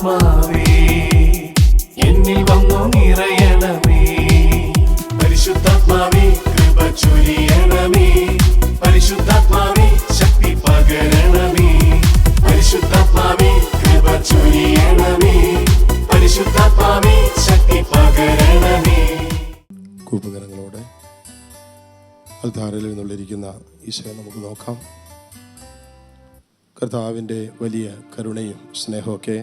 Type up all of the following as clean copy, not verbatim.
പരിശുദ്ധാത്മാവേ എന്നിൽ വന്നു നിറയണമേ. പരിശുദ്ധാത്മാവേ കൃപ ചൊരിയണമേ. പരിശുദ്ധാത്മാവേ ശക്തി പകരണമേ. പരിശുദ്ധാത്മാവേ കൃപ ചൊരിയണമേ. പരിശുദ്ധാത്മാവേ ശക്തി പകരണമേ. കൂപ്പുകരങ്ങളോടെ അൽത്താരയിൽ നിന്നുള്ളിരിക്കുന്ന ഈശോയെ നമുക്ക് നോക്കാം. കർത്താവിൻ്റെ വലിയ കരുണയും സ്നേഹമൊക്കെ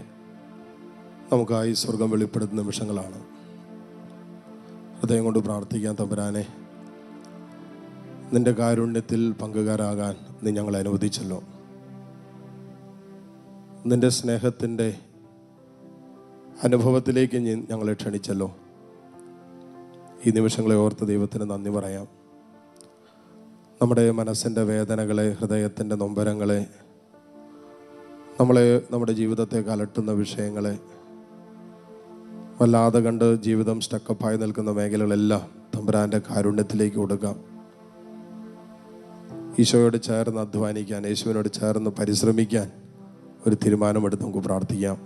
നമുക്കായി സ്വർഗം വെളിപ്പെടുത്തുന്ന നിമിഷങ്ങളാണ്. ഹൃദയം കൊണ്ട് പ്രാർത്ഥിക്കാൻ, തമ്പുരാനെ, നിൻ്റെ കാരുണ്യത്തിൽ പങ്കുകാരാകാൻ നീ ഞങ്ങളെ അനുവദിച്ചല്ലോ. നിൻ്റെ സ്നേഹത്തിൻ്റെ അനുഭവത്തിലേക്ക് ഞങ്ങളെ ക്ഷണിച്ചല്ലോ. ഈ നിമിഷങ്ങളെ ഓർത്ത് ദൈവത്തിന് നന്ദി പറയാം. നമ്മുടെ മനസ്സിൻ്റെ വേദനകളെ, ഹൃദയത്തിൻ്റെ നൊമ്പരങ്ങളെ, നമ്മുടെ ജീവിതത്തെ കലട്ടുന്ന വിഷയങ്ങളെ വല്ലാതെ കണ്ട് ജീവിതം സ്റ്റക്കപ്പായി നിൽക്കുന്ന മേഖലകളെല്ലാം തമ്പുരാൻ്റെ കാരുണ്യത്തിലേക്ക് കൊടുക്കാം. ഈശോയോട് ചേർന്ന് അധ്വാനിക്കാൻ, യേശുവിനോട് ചേർന്ന് പരിശ്രമിക്കാൻ ഒരു തീരുമാനമെടുത്ത് നമുക്ക് പ്രാർത്ഥിക്കാം.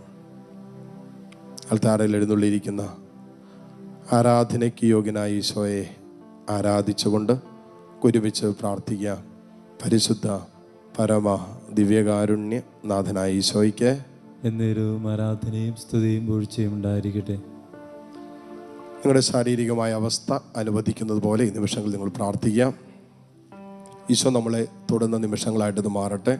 അൽത്താരയിൽ എഴുന്നള്ളിയിരിക്കുന്ന ആരാധനയ്ക്ക് യോഗ്യനായ ഈശോയെ ആരാധിച്ചുകൊണ്ട് ഒരുമിച്ച് പ്രാർത്ഥിക്കാം. പരിശുദ്ധ പരമ ദിവ്യകാരുണ്യ നാഥനായ ഈശോയ്ക്ക് എന്നേരവും ആരാധനയും സ്തുതിയും വീഴ്ചയും ഉണ്ടായിരിക്കട്ടെ. നിങ്ങളുടെ ശാരീരികമായ അവസ്ഥ അനുവദിക്കുന്നത് പോലെ ഈ നിമിഷങ്ങളിൽ നിങ്ങൾ പ്രാർത്ഥിക്കാം. ഈശോ നമ്മളെ തൊടുന്ന നിമിഷങ്ങളായിട്ട് ഇത് മാറട്ടെ.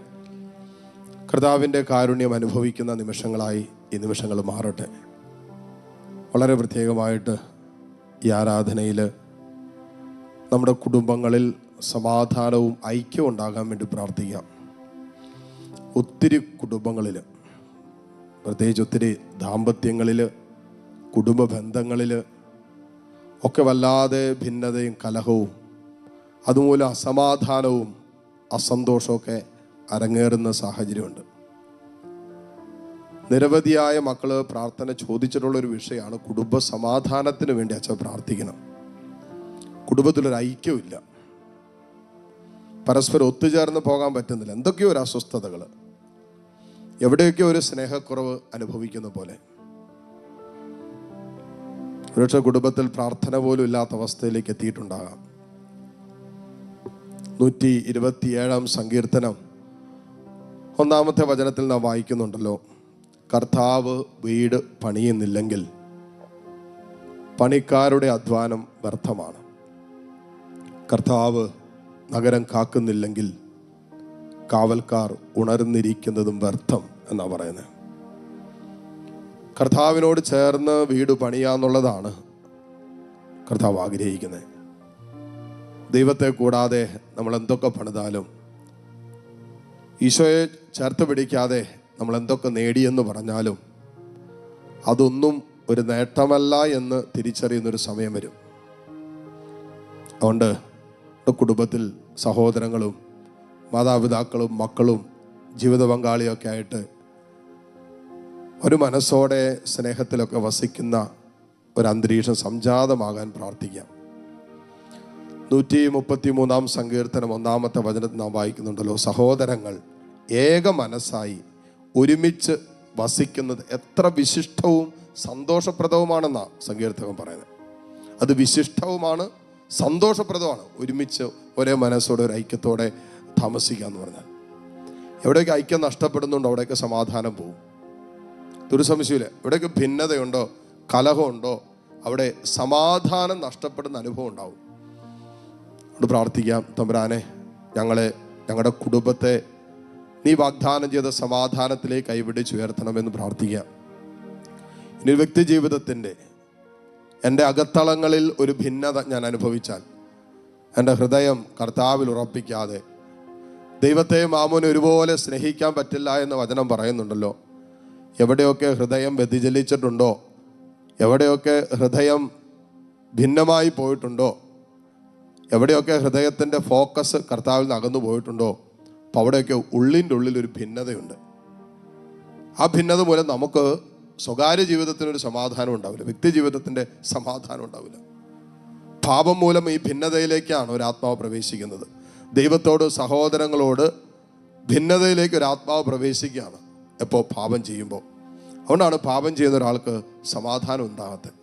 കർത്താവിൻ്റെ കാരുണ്യം അനുഭവിക്കുന്ന നിമിഷങ്ങളായി ഈ നിമിഷങ്ങൾ മാറട്ടെ. വളരെ പ്രത്യേകമായിട്ട് ഈ ആരാധനയിൽ നമ്മുടെ കുടുംബങ്ങളിൽ സമാധാനവും ഐക്യവും ഉണ്ടാകാൻ വേണ്ടി പ്രാർത്ഥിക്കാം. ഒത്തിരി കുടുംബങ്ങളിൽ, പ്രത്യേകിച്ച് ഒത്തിരി ദാമ്പത്യങ്ങളിൽ, കുടുംബ ബന്ധങ്ങളിൽ ഒക്കെ വല്ലാതെ ഭിന്നതയും കലഹവും അതുമൂലം അസമാധാനവും അസന്തോഷമൊക്കെ അരങ്ങേറുന്ന സാഹചര്യമുണ്ട്. നിരവധിയായ മക്കൾ പ്രാർത്ഥന ചോദിച്ചിട്ടുള്ളൊരു വിഷയമാണ് കുടുംബ സമാധാനത്തിന് വേണ്ടി അച്ഛൻ പ്രാർത്ഥിക്കണം. കുടുംബത്തിലൊരു ഐക്യമില്ല, പരസ്പരം ഒത്തുചേർന്ന് പോകാൻ പറ്റുന്നില്ല, എന്തൊക്കെയോ ഒരു അസ്വസ്ഥതകൾ, എവിടെയൊക്കെയോ ഒരു സ്നേഹക്കുറവ് അനുഭവിക്കുന്ന പോലെ. ഒരുപക്ഷെ കുടുംബത്തിൽ പ്രാർത്ഥന പോലും ഇല്ലാത്ത അവസ്ഥയിലേക്ക് എത്തിയിട്ടുണ്ടാകാം. 127 സങ്കീർത്തനം 1 വചനത്തിൽ നാം വായിക്കുന്നുണ്ടല്ലോ, കർത്താവ് വീട് പണിയുന്നില്ലെങ്കിൽ പണിക്കാരുടെ അധ്വാനം വ്യർത്ഥമാണ്. കർത്താവ് നഗരം കാക്കുന്നില്ലെങ്കിൽ കാവൽക്കാർ ഉണർന്നിരിക്കുന്നതും വ്യർത്ഥം എന്നാണ് പറയുന്നത്. കർത്താവിനോട് ചേർന്ന് വീട് പണിയാന്നുള്ളതാണ് കർത്താവ് ആഗ്രഹിക്കുന്നത്. ദൈവത്തെ കൂടാതെ നമ്മൾ എന്തൊക്കെ പണിതാലും, ഈശോയെ ചേർത്ത് പിടിക്കാതെ നമ്മൾ എന്തൊക്കെ നേടിയെന്ന് പറഞ്ഞാലും അതൊന്നും ഒരു നേട്ടമല്ല എന്ന് തിരിച്ചറിയുന്നൊരു സമയം വരും. അതുകൊണ്ട് കുടുംബത്തിൽ സഹോദരങ്ങളും മാതാപിതാക്കളും മക്കളും ജീവിത പങ്കാളിയൊക്കെ ആയിട്ട് ഒരു മനസ്സോടെ സ്നേഹത്തിലൊക്കെ വസിക്കുന്ന ഒരു അന്തരീക്ഷം സംജാതമാകാൻ പ്രാർത്ഥിക്കാം. 133 സങ്കീർത്തനം 1 വചനത്തിൽ നാം വായിക്കുന്നുണ്ടല്ലോ, സഹോദരങ്ങൾ ഏക മനസ്സായി ഒരുമിച്ച് വസിക്കുന്നത് എത്ര വിശിഷ്ടവും സന്തോഷപ്രദവുമാണെന്നാണ് സങ്കീർത്തകൻ പറയുന്നത്. അത് വിശിഷ്ടവുമാണ്, സന്തോഷപ്രദമാണ്. ഒരുമിച്ച് ഒരേ മനസ്സോടെ ഒരു ഐക്യത്തോടെ താമസിക്കുക എന്ന് പറഞ്ഞാൽ എവിടെയൊക്കെ ഐക്യം നഷ്ടപ്പെടുന്നുണ്ടോ അവിടെയൊക്കെ സമാധാനം പോകും. ഒരു സംശയമില്ല. എവിടെയൊക്കെ ഭിന്നതയുണ്ടോ, കലഹമുണ്ടോ, അവിടെ സമാധാനം നഷ്ടപ്പെടുന്ന അനുഭവം ഉണ്ടാവും. അത് പ്രാർത്ഥിക്കാം. തമ്പുരാനെ, ഞങ്ങളുടെ കുടുംബത്തെ നീ വാഗ്ദാനം ചെയ്ത സമാധാനത്തിലേക്ക് കൈപിടിച്ചുയർത്തണമെന്ന് പ്രാർത്ഥിക്കാം. ഇനി വ്യക്തി ജീവിതത്തിൻ്റെ എൻ്റെ അകത്തളങ്ങളിൽ ഒരു ഭിന്നത ഞാൻ അനുഭവിച്ചാൽ, എൻ്റെ ഹൃദയം കർത്താവിൽ ഉറപ്പിക്കാതെ ദൈവത്തെയും മാമോനെ ഒരുപോലെ സ്നേഹിക്കാൻ പറ്റില്ല എന്ന് വചനം പറയുന്നുണ്ടല്ലോ. എവിടെയൊക്കെ ഹൃദയം വ്യതിചലിച്ചിട്ടുണ്ടോ, എവിടെയൊക്കെ ഹൃദയം ഭിന്നമായി പോയിട്ടുണ്ടോ, എവിടെയൊക്കെ ഹൃദയത്തിൻ്റെ ഫോക്കസ് കർത്താവിൽ നിന്ന് അകന്നു പോയിട്ടുണ്ടോ, അപ്പോൾ അവിടെയൊക്കെ ഉള്ളിൻ്റെ ഉള്ളിലൊരു ഭിന്നതയുണ്ട്. ആ ഭിന്നത മൂലം നമുക്ക് സ്വകാര്യ ജീവിതത്തിനൊരു സമാധാനം ഉണ്ടാവില്ല, വ്യക്തി ജീവിതത്തിൻ്റെ സമാധാനം ഉണ്ടാവില്ല. പാപം മൂലം ഈ ഭിന്നതയിലേക്കാണ് ഒരു ആത്മാവ് പ്രവേശിക്കുന്നത്. ദൈവത്തോട്, സഹോദരങ്ങളോട് ഭിന്നതയിലേക്ക് ഒരു ആത്മാവ് പ്രവേശിക്കുകയാണ് എപ്പോൾ പാപം ചെയ്യുമ്പോൾ. അതുകൊണ്ടാണ് പാപം ചെയ്യുന്ന ഒരാൾക്ക് സമാധാനം ഉണ്ടാകാത്തത്.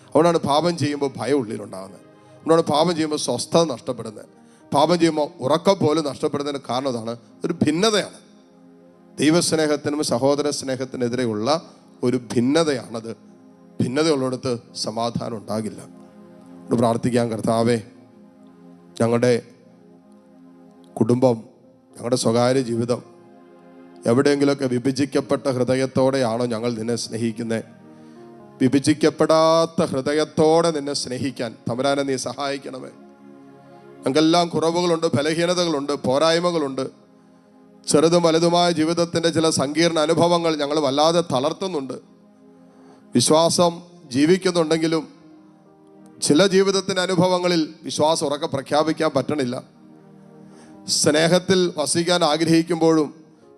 അതുകൊണ്ടാണ് പാപം ചെയ്യുമ്പോൾ ഭയം ഉള്ളിലുണ്ടാകുന്നത്. അതുകൊണ്ടാണ് പാപം ചെയ്യുമ്പോൾ സ്വസ്ഥത നഷ്ടപ്പെടുന്നത്. പാപം ചെയ്യുമ്പോൾ ഉറക്കം പോലും നഷ്ടപ്പെടുന്നതിന് കാരണം അതാണ്, ഒരു ഭിന്നതയാണ്. ദൈവസ്നേഹത്തിനും സഹോദര സ്നേഹത്തിനെതിരെയുള്ള ഒരു ഭിന്നതയാണത്. ഭിന്നതയുള്ളിടത്ത് സമാധാനം ഉണ്ടാകില്ല. പ്രാർത്ഥിക്കാം, കർത്താവേ, ഞങ്ങളുടെ കുടുംബം, ഞങ്ങളുടെ സ്വകാര്യ ജീവിതം എവിടെയെങ്കിലുമൊക്കെ വിഭജിക്കപ്പെട്ട ഹൃദയത്തോടെയാണോ ഞങ്ങൾ നിന്നെ സ്നേഹിക്കുന്നത്? വിഭജിക്കപ്പെടാത്ത ഹൃദയത്തോടെ നിന്നെ സ്നേഹിക്കാൻ തമ്പുരാനെ നീ സഹായിക്കണമേ. ഞങ്ങൾക്കെല്ലാം കുറവുകളുണ്ട്, ബലഹീനതകളുണ്ട്, പോരായ്മകളുണ്ട്. ചെറുതും വലുതുമായ ജീവിതത്തിൻ്റെ ചില സങ്കീർണ അനുഭവങ്ങൾ ഞങ്ങൾ വല്ലാതെ തളർത്തുന്നുണ്ട്. വിശ്വാസം ജീവിക്കുന്നുണ്ടെങ്കിലും ചില ജീവിതത്തിൻ്റെ അനുഭവങ്ങളിൽ വിശ്വാസം ഉറക്കെ പ്രഖ്യാപിക്കാൻ പറ്റണില്ല. സ്നേഹത്തിൽ വസിക്കാൻ ആഗ്രഹിക്കുമ്പോഴും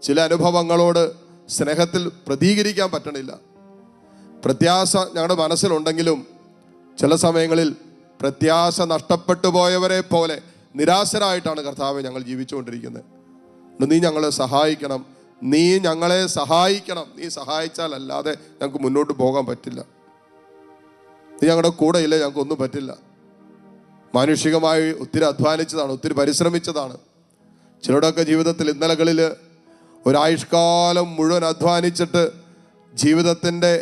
ചില അനുഭവങ്ങളോട് സ്നേഹത്തിൽ പ്രതികരിക്കാൻ പറ്റണില്ല. പ്രത്യാശ ഞങ്ങളുടെ മനസ്സിലുണ്ടെങ്കിലും ചില സമയങ്ങളിൽ പ്രത്യാശ നഷ്ടപ്പെട്ടു പോയവരെ പോലെ നിരാശരായിട്ടാണ് കർത്താവെ ഞങ്ങൾ ജീവിച്ചുകൊണ്ടിരിക്കുന്നത്. നീ ഞങ്ങളെ സഹായിക്കണം, നീ ഞങ്ങളെ സഹായിക്കണം. നീ സഹായിച്ചാൽ അല്ലാതെ ഞങ്ങൾക്ക് മുന്നോട്ട് പോകാൻ പറ്റില്ല. നീ ഞങ്ങളുടെ കൂടെ ഇല്ല, ഞങ്ങൾക്കൊന്നും പറ്റില്ല. മാനുഷികമായി ഒത്തിരി അധ്വാനിച്ചതാണ്, ഒത്തിരി പരിശ്രമിച്ചതാണ്. ചിലരുടെയൊക്കെ ജീവിതത്തിൽ ഇന്നലകളിൽ ഒരായുഷ്കാലം മുഴുവൻ അധ്വാനിച്ചിട്ട് ജീവിതത്തിൻ്റെ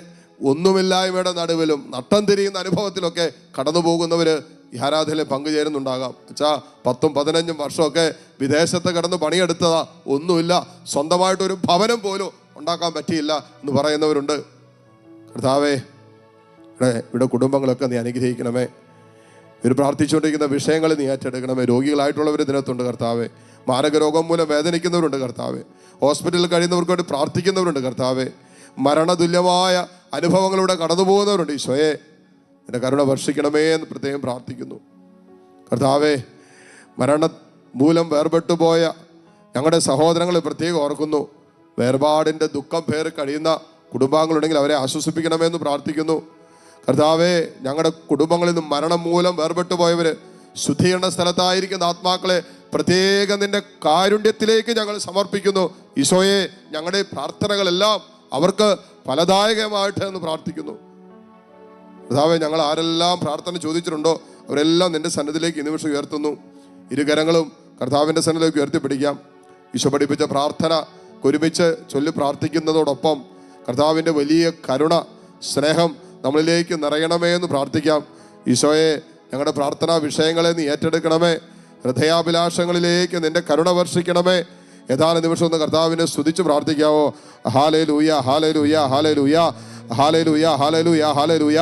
ഒന്നുമില്ലായ്മയുടെ നടുവിലും നട്ടം തിരിയുന്ന അനുഭവത്തിലൊക്കെ കടന്നു പോകുന്നവർ ഈ ആരാധനയിൽ പങ്കുചേരുന്നുണ്ടാകാം. അച്ഛാ, 10-15 വർഷമൊക്കെ വിദേശത്ത് കിടന്ന് പണിയെടുത്തതാ, ഒന്നുമില്ല, സ്വന്തമായിട്ടൊരു ഭവനം പോലും ഉണ്ടാക്കാൻ പറ്റിയില്ല എന്ന് പറയുന്നവരുണ്ട്. കർത്താവേ, ഇവിടെ കുടുംബങ്ങളൊക്കെ നീ അനുഗ്രഹിക്കണമേ. ഇവർ പ്രാർത്ഥിച്ചുകൊണ്ടിരിക്കുന്ന വിഷയങ്ങൾ നീ ഏറ്റെടുക്കണമേ. രോഗികളായിട്ടുള്ളവർ ഇതിനകത്തുണ്ട് കർത്താവേ. മാരകരോഗം മൂലം വേദനിക്കുന്നവരുണ്ട് കർത്താവേ. ഹോസ്പിറ്റലിൽ കഴിയുന്നവർക്ക് വേണ്ടി പ്രാർത്ഥിക്കുന്നവരുണ്ട് കർത്താവേ. മരണതുല്യമായ അനുഭവങ്ങളിലൂടെ കടന്നു പോകുന്നവരുണ്ട്. ഈശോയെ, എൻ്റെ കരുണ വർഷിക്കണമേ എന്ന് പ്രത്യേകം പ്രാർത്ഥിക്കുന്നു. കർത്താവേ, മരണ മൂലം വേർപെട്ടു പോയ ഞങ്ങളുടെ സഹോദരങ്ങളെ പ്രത്യേകം ഓർക്കുന്നു. വേർപാടിൻ്റെ ദുഃഖം പേറി കഴിയുന്ന കുടുംബാംഗങ്ങളുണ്ടെങ്കിൽ അവരെ ആശ്വസിപ്പിക്കണമെന്ന് പ്രാർത്ഥിക്കുന്നു. കർത്താവേ, ഞങ്ങളുടെ കുടുംബങ്ങളിൽ നിന്നും മരണം മൂലം വേർപെട്ടു പോയവർ, ശുദ്ധീകരണ സ്ഥലത്തായിരിക്കുന്ന ആത്മാക്കളെ പ്രത്യേകം നിന്റെ കാരുണ്യത്തിലേക്ക് ഞങ്ങൾ സമർപ്പിക്കുന്നു. ഈശോയെ, ഞങ്ങളുടെ പ്രാർത്ഥനകളെല്ലാം അവർക്ക് ഫലദായകമായിട്ട് എന്ന് പ്രാർത്ഥിക്കുന്നു. കർത്താവേ, ഞങ്ങൾ ആരെല്ലാം പ്രാർത്ഥന ചോദിച്ചിട്ടുണ്ടോ അവരെല്ലാം നിന്റെ സന്നിധിയിലേക്ക് ഈ നിമിഷം ഉയർത്തുന്നു. ഇരുകരങ്ങളും കർത്താവിൻ്റെ സന്നിധിയിലേക്ക് ഉയർത്തിപ്പിടിക്കാം. ഈശോ പഠിപ്പിച്ച പ്രാർത്ഥന ഒരുമിച്ച് ചൊല്ലി പ്രാർത്ഥിക്കുന്നതോടൊപ്പം കർത്താവിൻ്റെ വലിയ കരുണ, സ്നേഹം നമ്മളിലേക്ക് നിറയണമേ എന്ന് പ്രാർത്ഥിക്കാം. ഈശോയെ, ഞങ്ങളുടെ പ്രാർത്ഥനാ വിഷയങ്ങളെ നീ ഏറ്റെടുക്കണമേ. ഹൃദയാഭിലാഷങ്ങളിലേക്ക് നിന്റെ കരുണ വർഷിക്കണമേ. ഏതാനും നിമിഷം ഒന്ന് കർത്താവിനെ സ്തുതിച്ച് പ്രാർത്ഥിക്കാവോ? ഹല്ലേലൂയ, ഹല്ലേലൂയ, ഹല്ലേലൂയ, ഹല്ലേലൂയ, ഹല്ലേലൂയ, ഹല്ലേലൂയ.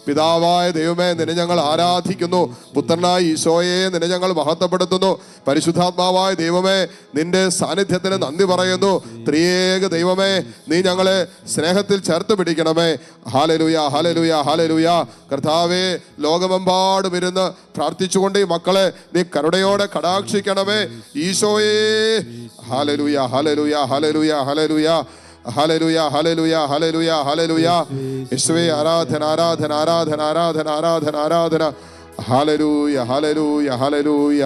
പിതാവായ ദൈവമേ, നിന്നെ ഞങ്ങൾ ആരാധിക്കുന്നു. പുത്രനായ ഈശോയെ, നിന്നെ ഞങ്ങൾ മഹത്വപ്പെടുത്തുന്നു. പരിശുദ്ധാത്മാവായ ദൈവമേ, നിന്റെ സാന്നിധ്യത്തിന് നന്ദി പറയുന്നു. ത്രിയേക ദൈവമേ, നീ ഞങ്ങളെ സ്നേഹത്തിൽ ചേർത്ത് പിടിക്കണമേ. ഹല്ലേലൂയ, ഹല്ലേലൂയ, ഹല്ലേലൂയ. കർത്താവേ, ലോകമെമ്പാടും ഇരുന്ന് പ്രാർത്ഥിച്ചുകൊണ്ട് ഈ മക്കളെ നീ കരുണയോടെ കടാക്ഷിക്കണമേ. ഈശോയേ, ഹല്ലേലൂയ, ഹല്ലേലൂയ, ഹല്ലേലൂയ, ഹല്ലേലൂയ, ഹല്ലേലൂയ, ഹല്ലേലൂയ, ഹല്ലേലൂയ, ഹല്ലേലൂയ. യേശുവേ, ആരാധന, ആരാധന, ആരാധന, ആരാധന, ആരാധന, ആരാധന. ഹല്ലേലൂയ, ഹല്ലേലൂയ, ഹല്ലേലൂയ.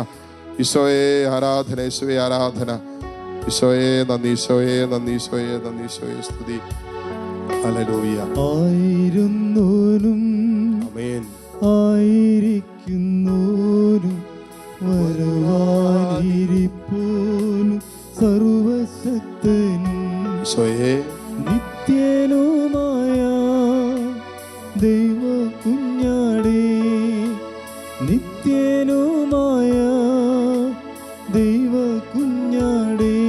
ഈശോയെ ആരാധന, യേശുവേ ആരാധന. ഈശോയെ നന്ദി, ഈശോയെ നന്ദി, ഈശോയെ നന്ദി, ഈശോയെ സ്തുതി. ഹല്ലേലൂയ. ആയിരുന്നോനും ആമേൻ. ആയിരിക്കുന്നോനും വരുവാനിരിപ്പോനും സർവശക്തനും ഈശോയെ, നിത്യനുമായ ദൈവ കുഞ്ഞാടേ, നിത്യനുമായ ദൈവ കുഞ്ഞാടേ,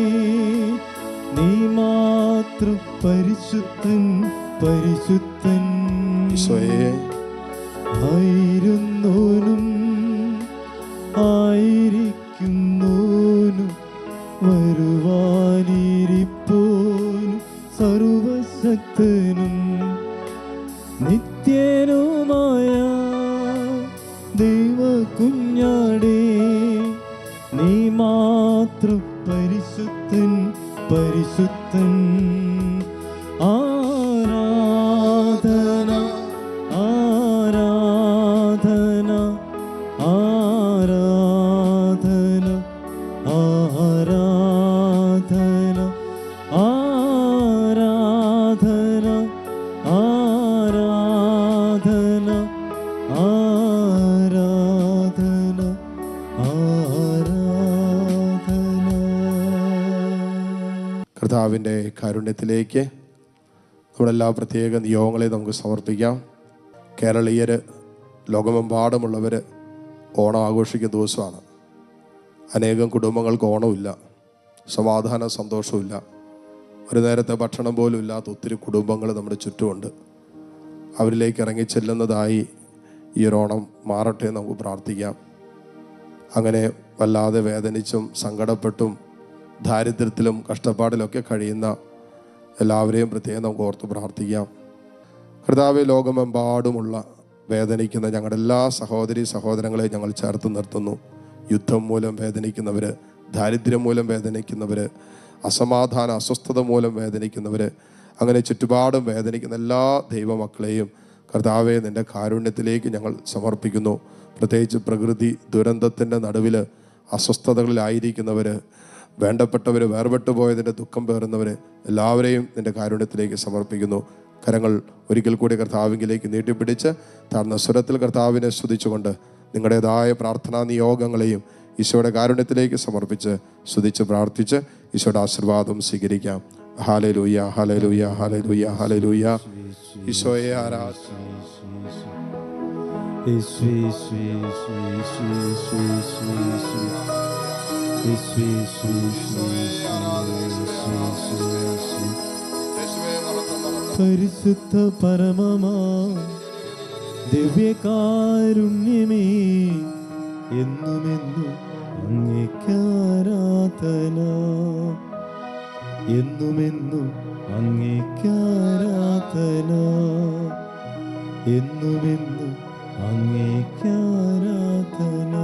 നീ മാത്രം പരിശുദ്ധൻ, പരിശുദ്ധൻ. ഈശോയെ, ആയിരുന്നോനും ആയിരിക്കുന്നോനും വരുവാനിരിപ്പോനും സർവശക്തനും നിത്യനുമായ ദൈവ കുഞ്ഞാടേ, നീ മാത്രം പരിശുദ്ധൻ, പരിശുദ്ധൻ. ആരാധന, ആരാധന, ആരാധന, ആരാധന, ആരാധന, കർത്താവിൻ്റെ കാരുണ്യത്തിലേക്ക് നമ്മളെല്ലാ പ്രത്യേക നിയോഗങ്ങളെയും നമുക്ക് സമർപ്പിക്കാം. കേരളീയർ, ലോകമെമ്പാടുമുള്ളവർ ഓണം ആഘോഷിക്കുന്ന ദിവസമാണ്. അനേകം കുടുംബങ്ങൾക്ക് ഓണമില്ല, സമാധാന സന്തോഷമില്ല, ഒരു നേരത്തെ ഭക്ഷണം പോലും ഇല്ലാത്ത ഒത്തിരി കുടുംബങ്ങൾ നമ്മുടെ ചുറ്റുമുണ്ട്. അവരിലേക്ക് ഇറങ്ങിച്ചെല്ലുന്നതായി ഈ ഒരു ഓണം മാറട്ടെ എന്ന് നമുക്ക് പ്രാർത്ഥിക്കാം. അങ്ങനെ വല്ലാതെ വേദനിച്ചും സങ്കടപ്പെട്ടും ദാരിദ്ര്യത്തിലും കഷ്ടപ്പാടിലൊക്കെ കഴിയുന്ന എല്ലാവരെയും പ്രത്യേകം നമുക്ക് ഓർത്ത് പ്രാർത്ഥിക്കാം. കർത്താവേ, ലോകമെമ്പാടുമുള്ള വേദനിക്കുന്ന ഞങ്ങളുടെ എല്ലാ സഹോദരി സഹോദരങ്ങളെയും ഞങ്ങൾ ചേർത്ത് നിർത്തുന്നു. യുദ്ധം മൂലം വേദനിക്കുന്നവർ, ദാരിദ്ര്യം മൂലം വേദനിക്കുന്നവർ, അസമാധാന അസ്വസ്ഥത മൂലം വേദനിക്കുന്നവർ, അങ്ങനെ ചുറ്റുപാടും വേദനിക്കുന്ന എല്ലാ ദൈവമക്കളെയും കർത്താവെ നിൻ്റെ കാരുണ്യത്തിലേക്ക് ഞങ്ങൾ സമർപ്പിക്കുന്നു. പ്രത്യേകിച്ച് പ്രകൃതി ദുരന്തത്തിൻ്റെ നടുവിൽ അസ്വസ്ഥതകളിലായിരിക്കുന്നവർ, വേണ്ടപ്പെട്ടവർ, വേർപെട്ടു പോയതിൻ്റെ ദുഃഖം പേറുന്നവർ എല്ലാവരെയും നിൻ്റെ കാരുണ്യത്തിലേക്ക് സമർപ്പിക്കുന്നു. കരങ്ങൾ ഒരിക്കൽ കൂടി കർത്താവിലേക്ക് നീട്ടിപ്പിടിച്ച് താഴ്ന്ന സ്വരത്തിൽ കർത്താവിനെ സ്തുതിച്ചുകൊണ്ട് നിങ്ങളുടേതായ പ്രാർത്ഥനാ നിയോഗങ്ങളെയും ഈശോയുടെ കാരുണ്യത്തിലേക്ക് സമർപ്പിച്ച് സ്തുതിച്ച് പ്രാർത്ഥിച്ച് ഈശോയുടെ ആശീർവാദം സ്വീകരിക്കാം. ഹല്ലേലൂയ, ഹല്ലേലൂയ, ഹല്ലേലൂയ, ഹല്ലേലൂയ. ഈശോയെ ആരാധന. പരിശുദ്ധ പരമമാ ദിവ്യകാരുണ്യമേ, എന്നുമെന്നും അങ്ങേക്കാരാധന, എന്നുമെന്നും അങ്ങേക്കാരാധന, എന്നുമെന്നും അങ്ങേക്കാരാധന.